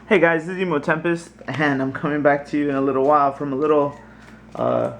Hey guys, this is Emo Tempest, and I'm coming back to you in a little while from a little uh,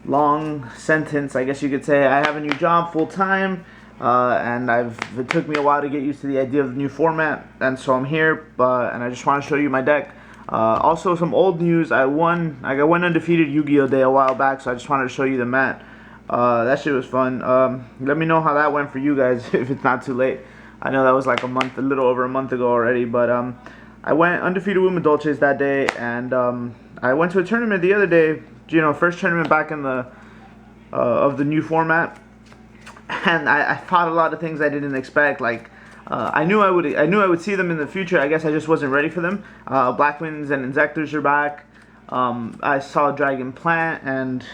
long sentence, I guess you could say. I have a new job full time, and it took me a while to get used to the idea of the new format, and so I'm here, and I just want to show you my deck. Also, some old news. I won undefeated Yu-Gi-Oh! Day a while back, so I just wanted to show you the mat. That shit was fun. Let me know how that went for you guys if it's not too late. I know that was like a little over a month ago already, but I went undefeated with Madolches that day, and I went to a tournament the other day. First tournament back in the of the new format, and I fought a lot of things I didn't expect. Like I knew I would see them in the future. I guess I just wasn't ready for them. Black Winds and Insectors are back. I saw Dragon Plant and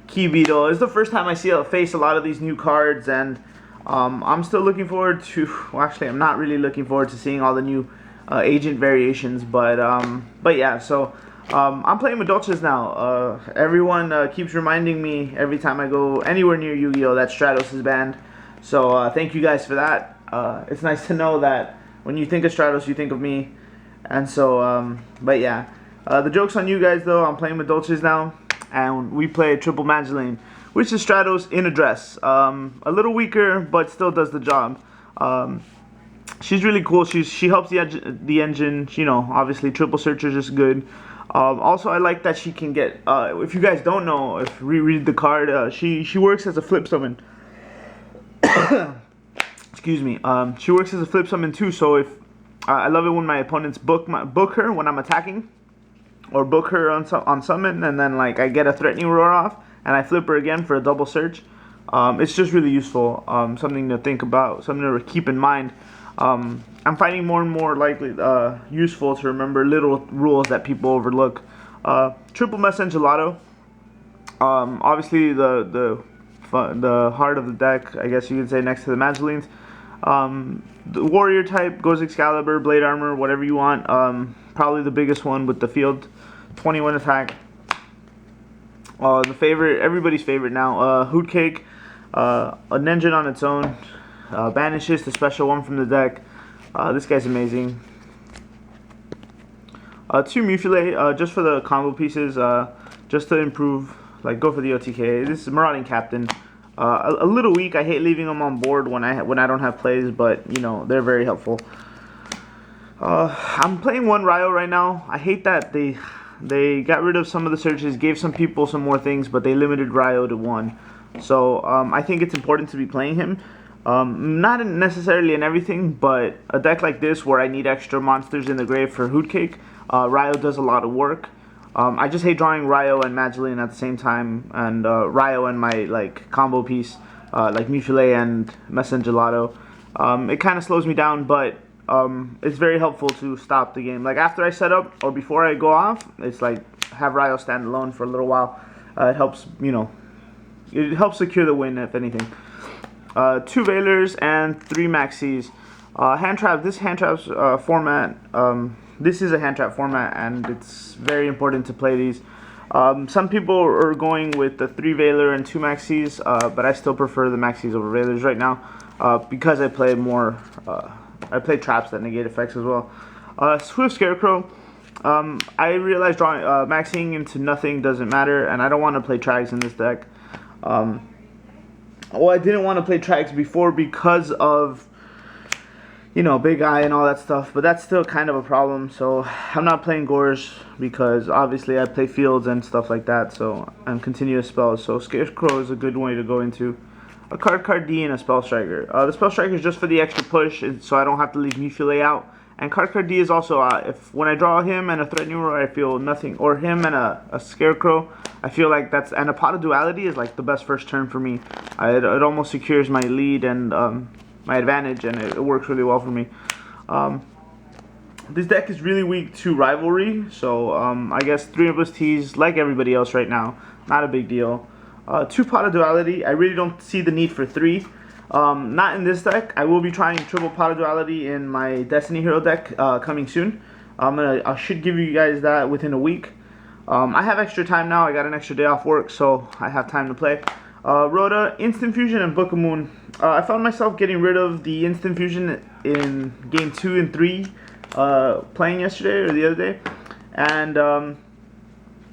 Key Beetle. It's the first time I face a lot of these new cards, and I'm still looking forward to. Well, actually, I'm not really looking forward to seeing all the new agent variations, but yeah. So I'm playing Madolches now. Everyone keeps reminding me every time I go anywhere near Yu-Gi-Oh! That Stratos is banned. So thank you guys for that. It's nice to know that when you think of Stratos, you think of me. And so, but yeah. The joke's on you guys though. I'm playing Madolches now, and we play triple Magdalene, which is Stratos in a dress. A little weaker, but still does the job. She's really cool. She helps the engine. Obviously triple searchers is good. Also, I like that she can get. If you guys don't know, if reread the card, she works as a flip summon. Excuse me. She works as a flip summon too. So if I love it when my opponents book her when I'm attacking, or book her on summon, and then like I get a threatening roar off, and I flip her again for a double search. It's just really useful. Something to think about. Something to keep in mind. I'm finding more and more useful to remember little rules that people overlook. Triple Messenger Gelato. Obviously the heart of the deck, I guess you could say, next to the Magdalenes. The warrior type goes Excalibur, Blade Armor, whatever you want. Probably the biggest one with the field, 21 attack. The favorite, everybody's favorite now, Hoot Cake, an engine on its own. Banishes, the special one from the deck. This guy's amazing. 2 Mufile, just for the combo pieces, just to improve, go for the OTK. This is Marauding Captain. A little weak. I hate leaving them on board when I don't have plays, but they're very helpful. I'm playing one Ryo right now. I hate that they got rid of some of the searches, gave some people some more things, but they limited Ryo to 1. So I think it's important to be playing him. Not necessarily in everything, but a deck like this where I need extra monsters in the grave for Hoot Cake, Ryo does a lot of work. I just hate drawing Ryo and Magdalene at the same time, and Ryo and my combo piece, like Mufile and Messenger Gelato. It kind of slows me down, but it's very helpful to stop the game. Like after I set up or before I go off, it's like have Ryo stand alone for a little while. It helps, it helps secure the win if anything. 2 Veilers and 3 Maxis. Hand trap. This hand traps format. This is a hand trap format, and it's very important to play these. Some people are going with the 3 Veiler and 2 Maxis, but I still prefer the Maxis over Veilers right now because I play more. I play traps that negate effects as well. Swift Scarecrow. I realized drawing maxing into nothing doesn't matter, and I don't want to play Trags in this deck. Well, I didn't want to play Trags before because of, Big Eye and all that stuff, but that's still kind of a problem, so I'm not playing Gores because obviously I play Fields and stuff like that, so and continuous spells, so Scarecrow is a good way to go into. A Card D and a Spell Striker. The Spell Striker is just for the extra push, so I don't have to leave Mufile out. And Card D is also, when I draw him and a Threatening Roar, I feel nothing, or him and a Scarecrow, I feel like and a Pot of Duality is like the best first turn for me. It almost secures my lead and my advantage, and it works really well for me. This deck is really weak to Rivalry, so I guess 3 of us tees like everybody else right now. Not a big deal. 2 Pot of Duality. I really don't see the need for 3. Not in this deck. I will be trying triple Pot of Duality in my Destiny Hero deck coming soon. I should give you guys that within a week. I have extra time now. I got an extra day off work, so I have time to play. Rhoda, Instant Fusion, and Book of Moon. I found myself getting rid of the Instant Fusion in game 2 and 3 playing yesterday or the other day, and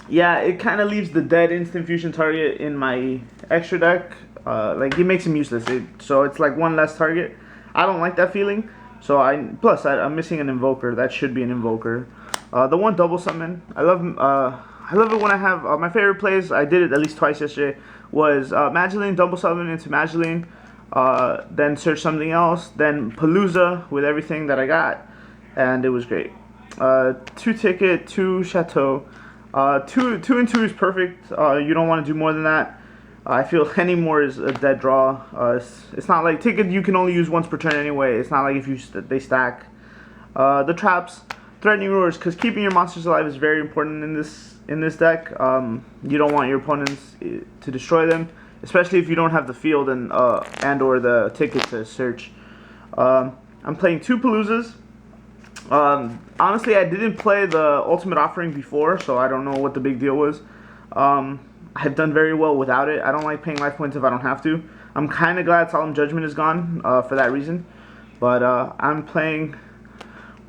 yeah, it kind of leaves the dead instant fusion target in my extra deck. Like, he makes him useless. So it's like one less target. I don't like that feeling. So I'm missing an invoker. That should be an invoker. The one double summon. I love it when I have my favorite plays. I did it at least twice yesterday. Was Madolche double summon into Madolche, then search something else, then Palooza with everything that I got, and it was great. 2 ticket, 2 chateau. 2 and 2 is perfect. You don't want to do more than that. I feel any more is a dead draw. It's not like ticket you can only use once per turn anyway. It's not like if they stack. The traps, threatening roars, because keeping your monsters alive is very important in this deck. You don't want your opponents to destroy them, especially if you don't have the field and or the ticket to search. I'm playing 2 Paloozas. Honestly, I didn't play the Ultimate Offering before, so I don't know what the big deal was. I've done very well without it. I don't like paying life points if I don't have to. I'm kind of glad Solemn Judgment is gone for that reason. But I'm playing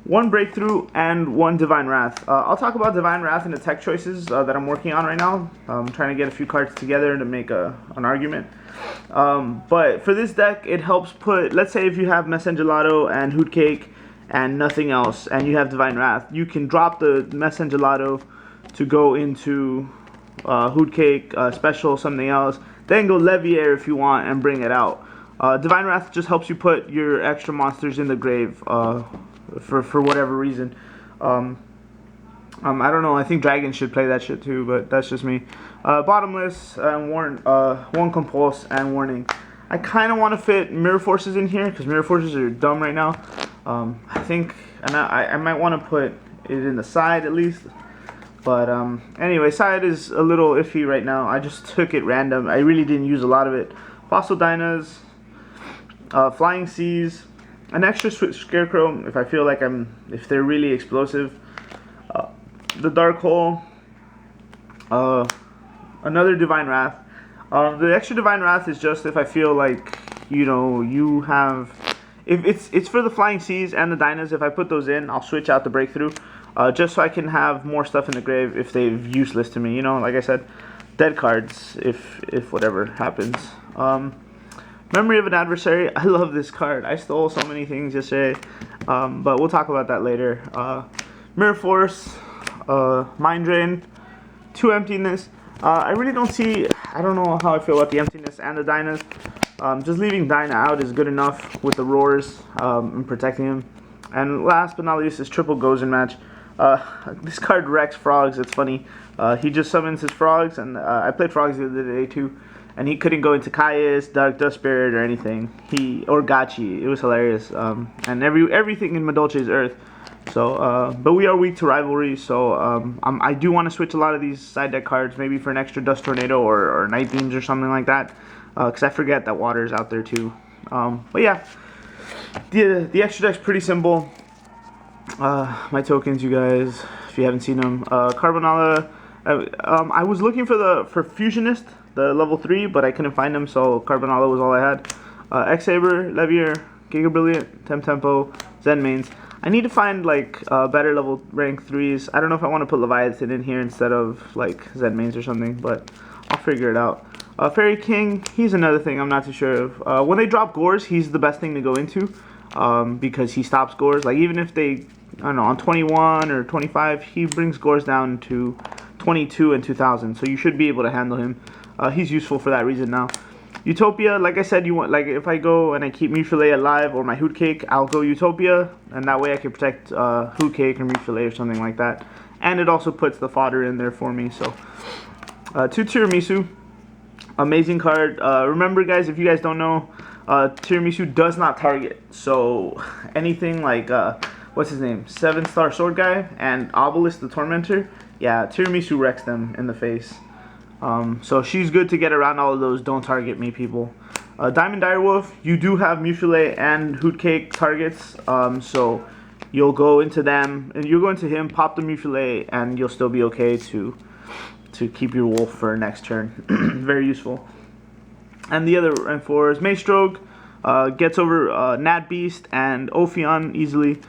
1 Breakthrough and 1 Divine Wrath. I'll talk about Divine Wrath and the tech choices that I'm working on right now. I'm trying to get a few cards together to make an argument. But for this deck, it helps put, let's say if you have Mess Gelato and Hoot Cake and nothing else, and you have Divine Wrath, you can drop the Mess Gelato to go into Hoot Cake, special, something else, then go Leviair if you want and bring it out. Divine Wrath just helps you put your extra monsters in the grave for whatever reason. I don't know, I think Dragons should play that shit too, but that's just me. Bottomless, and 1 Compulse and Warning. I kind of want to fit Mirror Forces in here, because Mirror Forces are dumb right now. I think, and I might want to put it in the side at least. But anyway, side is a little iffy right now. I just took it random. I really didn't use a lot of it. Fossil Dynas, Flying Seas, an extra Scarecrow if I feel like if they're really explosive. The Dark Hole, another Divine Wrath. The extra Divine Wrath is just if I feel like, you know, you have, if it's for the Flying Seas and the Dynas. If I put those in, I'll switch out the Breakthrough. Just so I can have more stuff in the grave if they're useless to me. You know, like I said, dead cards if whatever happens. Memory of an Adversary. I love this card. I stole so many things yesterday, but we'll talk about that later. Mirror Force, Mind Drain, 2 Emptiness. I really don't see, I don't know how I feel about the Emptiness and the Dynas. Just leaving Dyna out is good enough with the Roars and protecting him. And last but not least is Triple Gozen Match. This card wrecks Frogs. It's funny. He just summons his Frogs, and I played Frogs the other day too, and he couldn't go into Caius, Dark Dust Spirit, or anything. Or Gachi. It was hilarious. And everything in Madolche is Earth. So, but we are weak to Rivalry, so I do want to switch a lot of these side deck cards, maybe for an extra Dust Tornado or Night Beams or something like that, because I forget that Water's out there too. But yeah, the extra deck's pretty simple. My tokens, you guys, if you haven't seen them. Carbonala. I was looking for Fusionist, the level 3, but I couldn't find them, so Carbonala was all I had. X-Saber, Leviair, Giga Brilliant, Tempo, Zen Mains. I need to find like better level rank 3s. I don't know if I want to put Leviathan in here instead of like Zen Mains or something, but I'll figure it out. Fairy King, he's another thing I'm not too sure of. When they drop Gores, he's the best thing to go into. Because he stops Gores. Like, even if they, I don't know, on 21 or 25, he brings Gores down to 22 and 2000. So you should be able to handle him. He's useful for that reason now. Utopia, like I said, you want, like, if I go and I keep Mufile alive or my Hoot Cake, I'll go Utopia, and that way I can protect Hoot Cake or Mufile or something like that. And it also puts the fodder in there for me. So 2 Tiramisu, amazing card. Remember, guys, if you guys don't know, Tiramisu does not target, so anything like what's his name, 7-star sword guy and Obelisk the Tormentor, yeah, Tiramisu wrecks them in the face. So she's good to get around all of those don't target me people. Diamond Direwolf, you do have Mufile and Hoot Cake targets, so you'll go into them and you'll go into him, pop the Mufile, and you'll still be okay to keep your wolf for next turn. Very useful. And the other rank 4 is Maestroke, gets over Nat Beast and Ophion easily.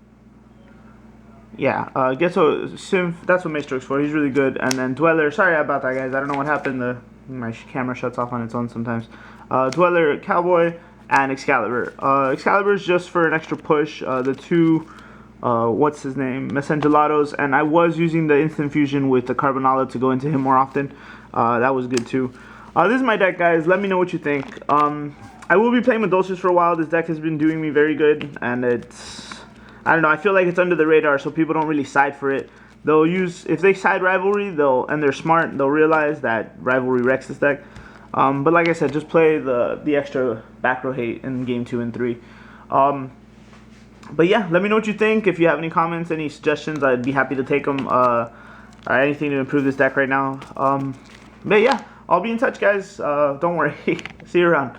yeah, Ghetto Sim, that's what Maestro's for. He's really good. And then Dweller, sorry about that, guys. I don't know what happened. My camera shuts off on its own sometimes. Dweller, Cowboy, and Excalibur. Excalibur is just for an extra push. The two, what's his name, Mesengelados, and I was using the Instant Fusion with the Carbonala to go into him more often. That was good too. This is my deck, guys. Let me know what you think. I will be playing Madolches for a while. This deck has been doing me very good, and I don't know, I feel like it's under the radar, so people don't really side for it. They'll use, if they side Rivalry, and they're smart, they'll realize that Rivalry wrecks this deck. But like I said, just play the extra back row hate in game 2 and 3. But yeah, let me know what you think. If you have any comments, any suggestions, I'd be happy to take them. Or anything to improve this deck right now. But yeah, I'll be in touch, guys. Don't worry. See you around.